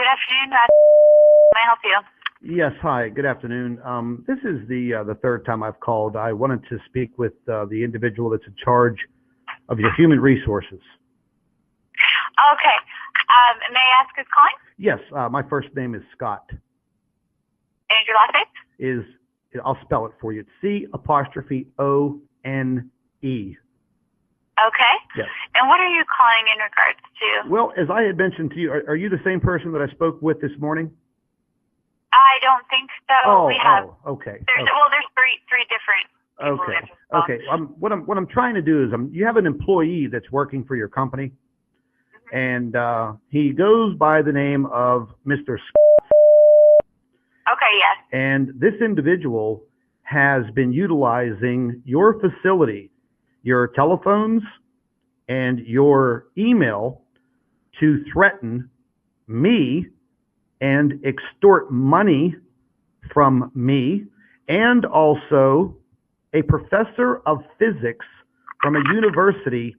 Good afternoon. May I help you? Yes, hi, good afternoon. This is the third time I've called. I wanted to speak with the individual that's in charge of your human resources. Okay. May I ask who's calling? Yes, my first name is Scott. And your last name? I'll spell it for you. It's C''O''N'E. Okay. Yes. And what are you calling in regards to? Well, as I had mentioned to you, are you the same person that I spoke with this morning? I don't think so. We have. Okay. Well, there's three different people. Okay. What I'm trying to do is you have an employee that's working for your company, and he goes by the name of Mr. Okay. Yes. And this individual has been utilizing your facility, your telephones, and your email to threaten me and extort money from me, and also a professor of physics from a university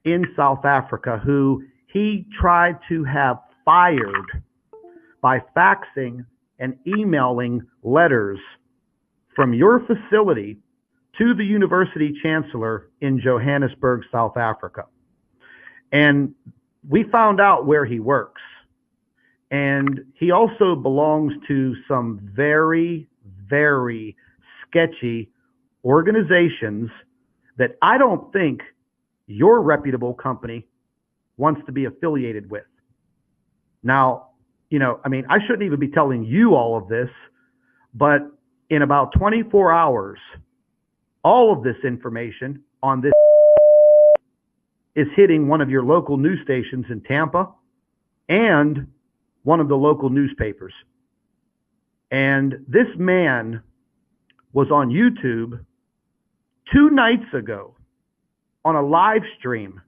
in South Africa who he tried to have fired by faxing and emailing letters from your facility to the university chancellor in Johannesburg, South Africa. And we found out where he works. And he also belongs to some very, very sketchy organizations that I don't think your reputable company wants to be affiliated with. Now, I shouldn't even be telling you all of this, but in about 24 hours, all of this information on this is hitting one of your local news stations in Tampa and one of the local newspapers. And this man was on YouTube 2 nights ago on a live stream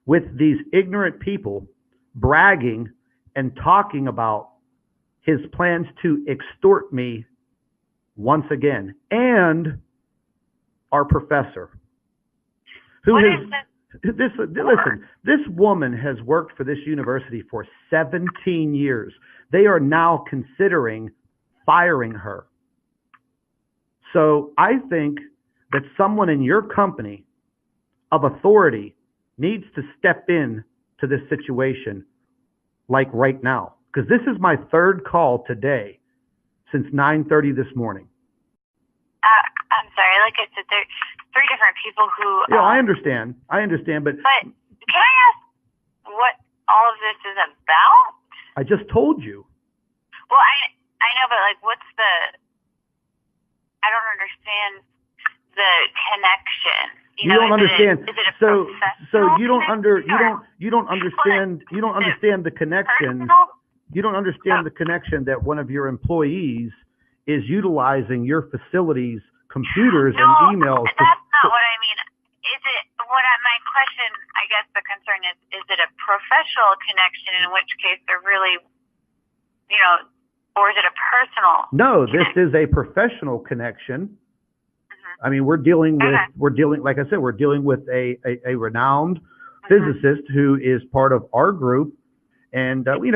with these ignorant people bragging and talking about his plans to extort me once again, and our professor, who this woman has worked for this university for 17 years. They are now considering firing her. So I think that someone in your company of authority needs to step in to this situation, like right now, because this is my third call today since 9:30 this morning. I'm sorry, like I said, there's 3 different people who... Yeah, I understand, but... But can I ask what all of this is about? I just told you. Well, I know, but like, what's the... I don't understand the connection. You don't understand. Is it a so you don't understand the connection. You don't understand the connection that one of your employees is utilizing your facility's computers and emails. That's not what I mean. My question, I guess the concern is it a professional connection, in which case they're really, or is it a personal? No, this is a professional connection. I mean, we're dealing with a renowned physicist who is part of our group. And, what is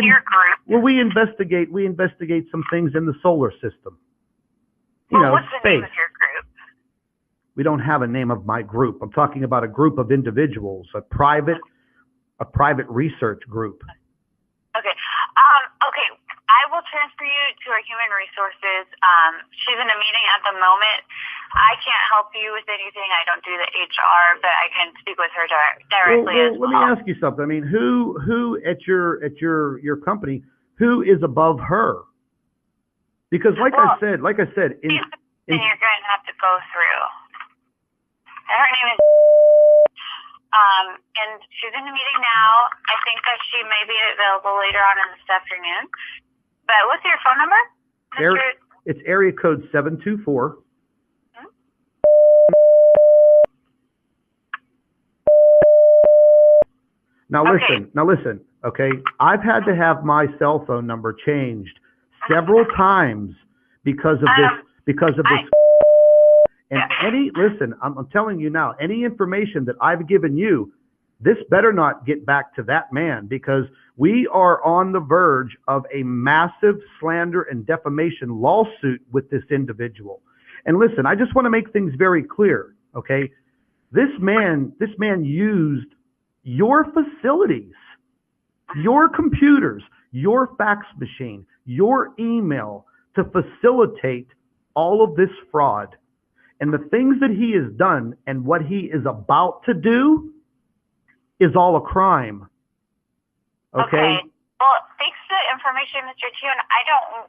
your group? Well, we investigate some things in the solar system. What's the space. name of your group? We don't have a name of my group. I'm talking about a group of individuals, a private research group. Okay. Okay. I will transfer you to our human resources. She's in a meeting at the moment. I can't help you with anything. I don't do the HR, but I can speak with her directly as well. Let me ask you something. I mean, who at your company, who is above her? Because like I said, you're going to have to go through. And her name is, and she's in the meeting now. I think that she may be available later on in this afternoon. But what's your phone number? It's area code 724. Now listen, okay? I've had to have my cell phone number changed several times because of this. And I'm telling you now, any information that I've given you This better not get back to that man, because we are on the verge of a massive slander and defamation lawsuit with this individual. And listen, I just want to make things very clear, okay? This man used your facilities, your computers, your fax machine, your email to facilitate all of this fraud. And the things that he has done and what he is about to do is all a crime. Okay? Well, thanks for the information, Mr. Tune. I don't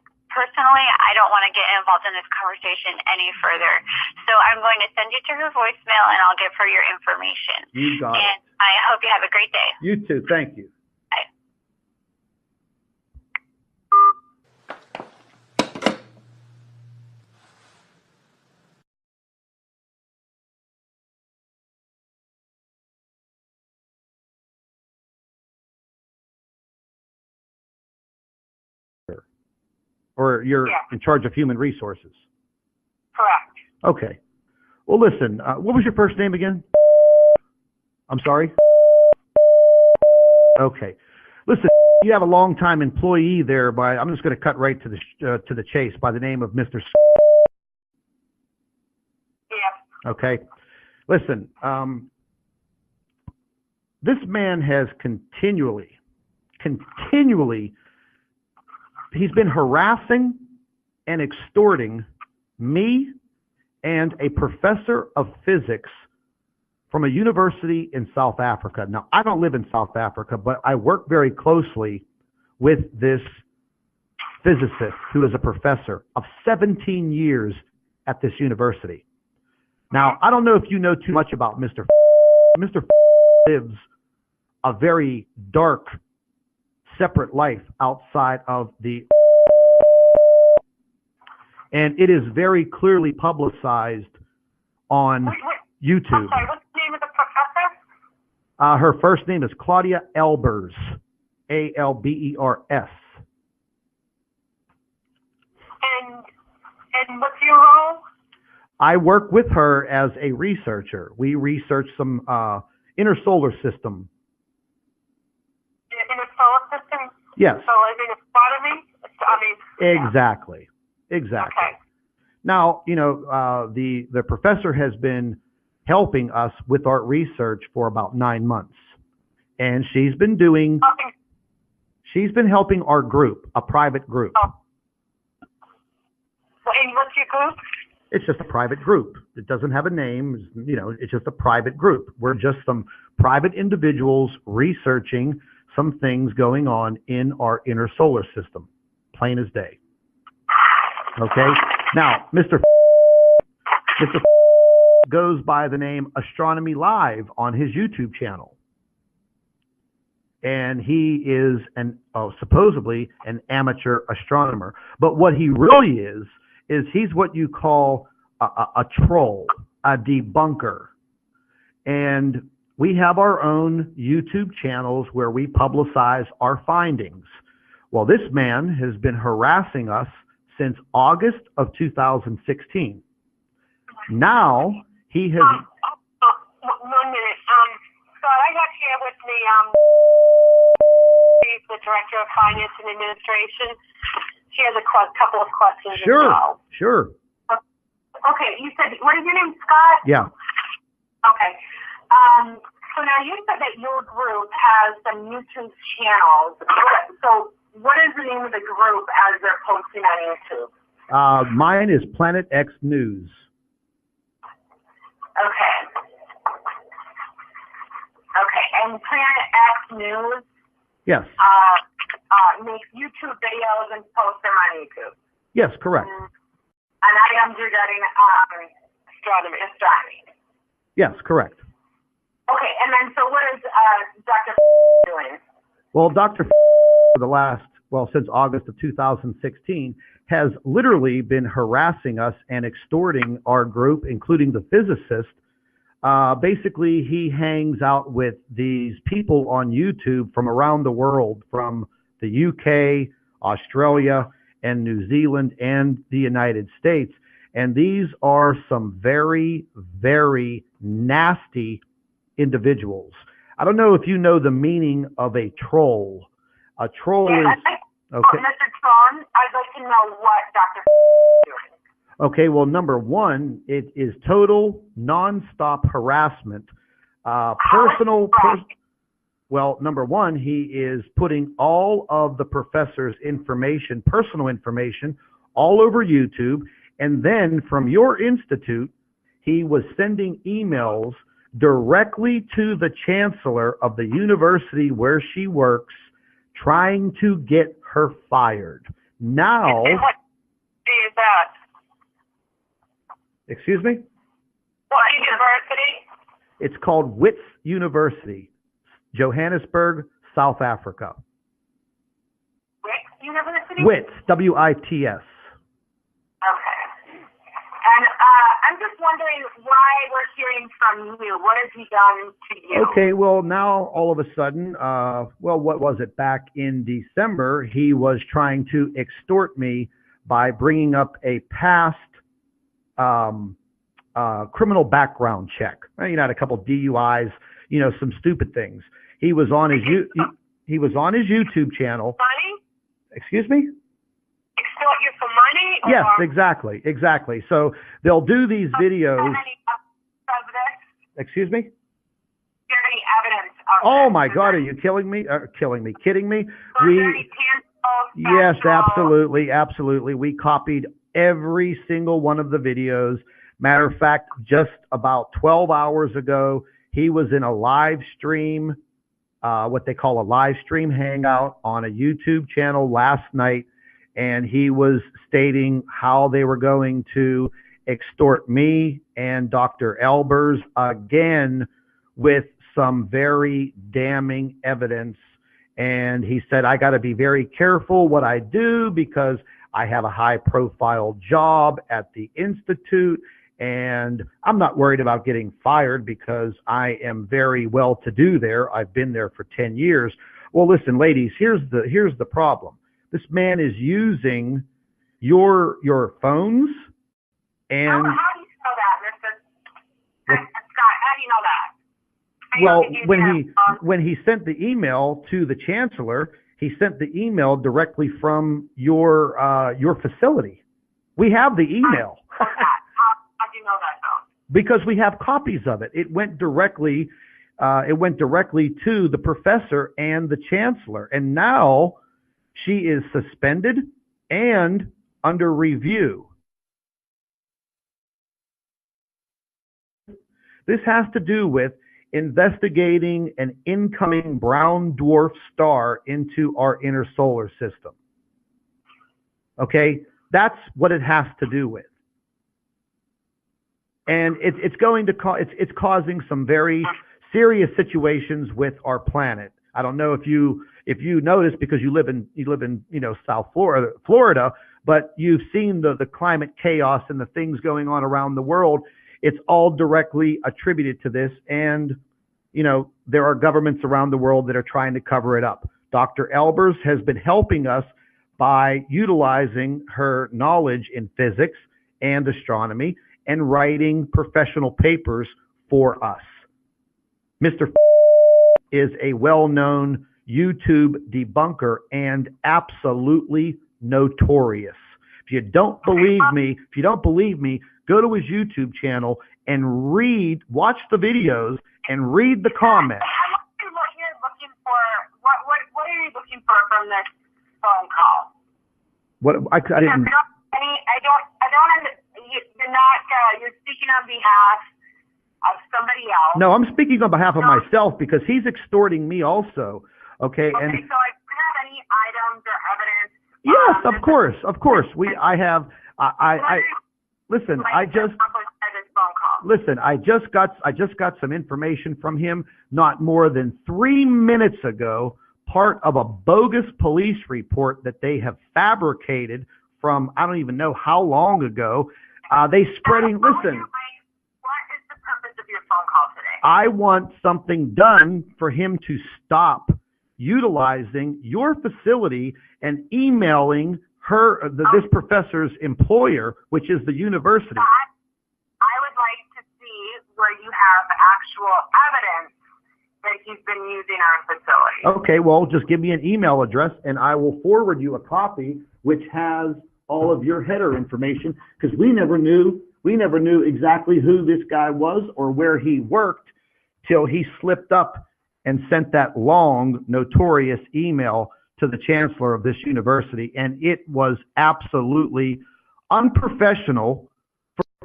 want to get involved in this conversation any further. So I'm going to send you to her voicemail, and I'll give her your information. You got it. And I hope you have a great day. You too. Thank you. Bye. Or you're in charge of human resources? Correct. Okay. Well, listen, what was your first name again? I'm sorry? Okay. Listen, you have a long-time employee there I'm just going to cut right to the chase, by the name of Mr. Yeah. Okay. Listen, this man has continually, he's been harassing and extorting me and a professor of physics from a university in South Africa. Now, I don't live in South Africa, but I work very closely with this physicist who is a professor of 17 years at this university. Now, I don't know if you know too much about Mr. Mr. lives a very dark, separate life outside of and it is very clearly publicized on YouTube. I'm sorry, what's the name of the professor? Her first name is Claudia Albers, Albers. And what's your role? I work with her as a researcher. We research some inner solar system. In a solar system? Yes. So like in astronomy? Exactly. Okay. Now, the professor has been helping us with our research for about 9 months. And she's been helping our group, a private group. Oh. And what's your group? It's just a private group. It doesn't have a name. It's just a private group. We're just some private individuals researching some things going on in our inner solar system, plain as day. Okay? Now, Mr. goes by the name Astronomy Live on his YouTube channel. And he is supposedly an amateur astronomer. But what he really is he's what you call a troll, a debunker. And we have our own YouTube channels where we publicize our findings. Well, this man has been harassing us since August of 2016. Now, he has... 1 minute. So I got here with me, he's the Director of Finance and Administration. She has a couple of questions as well. Sure. Okay, you said, what is your name, Scott? Yeah. Okay. So now you said that your group has some YouTube channels. So what is the name of the group as they're posting on YouTube? Mine is Planet X News. Okay. Okay, and Planet X News? Yes. Makes YouTube videos and posts them on YouTube. Yes, correct. And items regarding astronomy. Yes, correct. Okay, and then so what is Dr. doing? Well, Dr. since August of 2016, has literally been harassing us and extorting our group, including the physicist. Basically, he hangs out with these people on YouTube from around the world, from the UK, Australia, and New Zealand, and the United States. And these are some very, very nasty individuals. I don't know if you know the meaning of a troll. A troll is okay. Mr. Tron, I'd like to know what Dr. is doing. Okay, well, number one, it is total nonstop harassment. Well, number one, he is putting all of the professor's information, personal information, all over YouTube. And then from your institute, he was sending emails directly to the chancellor of the university where she works, trying to get her fired. Now, And what city is that? excuse me? What university? It's called Wits University, Johannesburg, South Africa. Which university? Wits, W-I-T-S. Okay. And I'm just wondering why we're hearing from you. What has he done to you? Okay, well, now all of a sudden, well, what was it? Back in December, he was trying to extort me by bringing up a past criminal background check. You know, had a couple DUIs, you know, some stupid things. He was on his he was on his YouTube channel. Money? Excuse me? Extort you for money? Or Yes, exactly. So they'll do these videos. Do you have any evidence of this? Excuse me? Do you have any evidence of Oh this? my God, are you kidding me? Kidding me? Was there any tangible, Yes, factual- absolutely. We copied every single one of the videos. Matter of fact, just about 12 hours ago, he was in a live stream, what they call a live stream hangout on a YouTube channel last night, and he was stating how they were going to extort me and Dr. Elbers again with some very damning evidence. And he said, I got to be very careful what I do because I have a high profile job at the Institute, and I'm not worried about getting fired because I am very well to do there. I've been there for 10 years. Well, listen, ladies, here's the problem. This man is using your phones and How do you know that, Mr. Scott? How do you know that? well, when he sent the email to the chancellor, he sent the email directly from your facility. We have the email. How do you know that, though? Because we have copies of it. It went directly to the professor and the chancellor. And now she is suspended and under review. This has to do with investigating an incoming brown dwarf star into our inner solar system. Okay? That's what it has to do with. And it's going to it's causing some very serious situations with our planet. I don't know if you noticed because you live in South Florida, but you've seen the climate chaos and the things going on around the world. It's all directly attributed to this, and there are governments around the world that are trying to cover it up. Dr. Elbers has been helping us by utilizing her knowledge in physics and astronomy and writing professional papers for us. Mr. is a well-known YouTube debunker and absolutely notorious. If you don't believe me, go to his YouTube channel and watch the videos and read the comments. What you're looking for? What are you looking for from this phone call? I didn't. You're speaking on behalf of somebody else. No, I'm speaking on behalf of myself because he's extorting me also. Okay. Okay, And so do you have any items or evidence? yes, of course. Listen, I just got some information from him not more than 3 minutes ago, part of a bogus police report that they have fabricated from I don't even know how long ago. Listen. What is the purpose of your phone call today? I want something done for him to stop utilizing your facility and emailing this professor's employer, which is the university. I would like to see where you have actual evidence that that he's been using our facility. Okay, well, just give me an email address and I will forward you a copy which has all of your header information, because we never knew exactly who this guy was or where he worked till he slipped up and sent that long, notorious email to the chancellor of this university. And it was absolutely unprofessional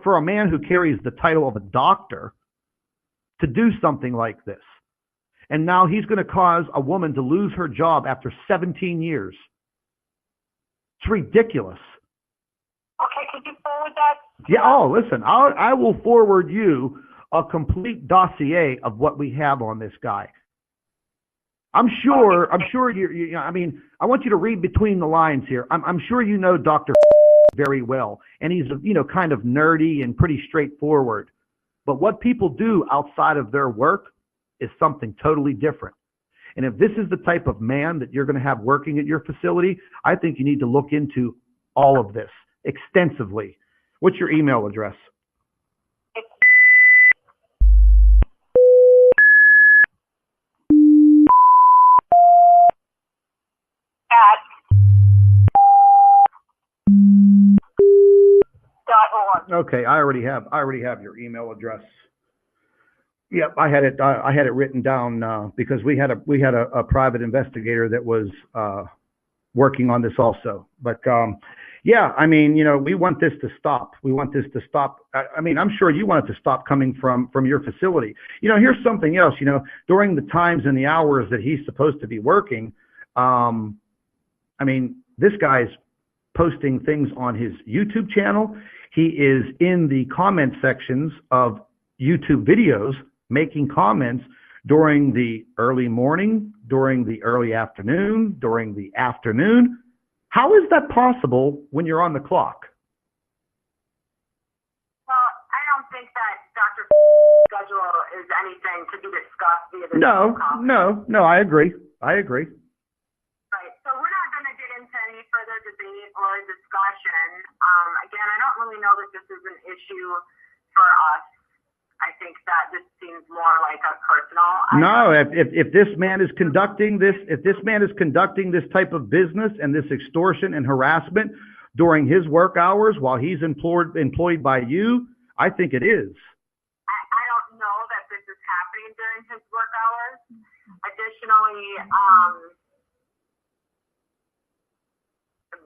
for a man who carries the title of a doctor to do something like this. And now he's going to cause a woman to lose her job after 17 years. It's ridiculous. Okay, could you forward that? Yeah, oh, listen, I will forward you a complete dossier of what we have on this guy. I'm sure you I mean, I want you to read between the lines here. I'm sure you know Dr. very well, and he's, kind of nerdy and pretty straightforward. But what people do outside of their work is something totally different. And if this is the type of man that you're going to have working at your facility, I think you need to look into all of this extensively. What's your email address? Okay, I already have your email address. Yep, I had it written down because we had a private investigator that was working on this also. But yeah, I mean, we want this to stop. We want this to stop. I mean, I'm sure you want it to stop coming from your facility. Here's something else. During the times and the hours that he's supposed to be working, I mean, this guy's posting things on his YouTube channel. He is in the comment sections of YouTube videos, making comments during the early morning, during the early afternoon, during the afternoon. How is that possible when you're on the clock? Well, I don't think that Dr. schedule is anything to be discussed via this No, I agree. Right, so we're not going to get into any further debate or discussion. Again, I don't really know that this is an issue for us. I think that this seems more like a personal. No, if this man is conducting this type of business and this extortion and harassment during his work hours while he's employed by you, I think it is. I don't know that this is happening during his work hours. Additionally,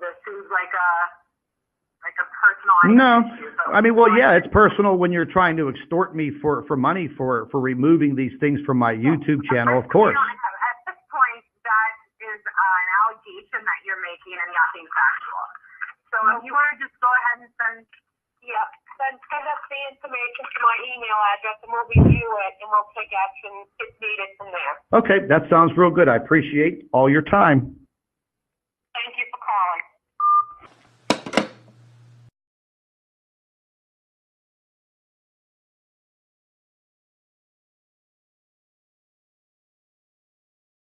this seems like a personal issue. I mean, well, yeah, it's personal when you're trying to extort me for money for removing these things from my YouTube channel, of course. At this point, that is an allegation that you're making and nothing factual. So if you want to just go ahead and send us the information to my email address and we'll review it and we'll take action if needed from there. Okay, that sounds real good. I appreciate all your time.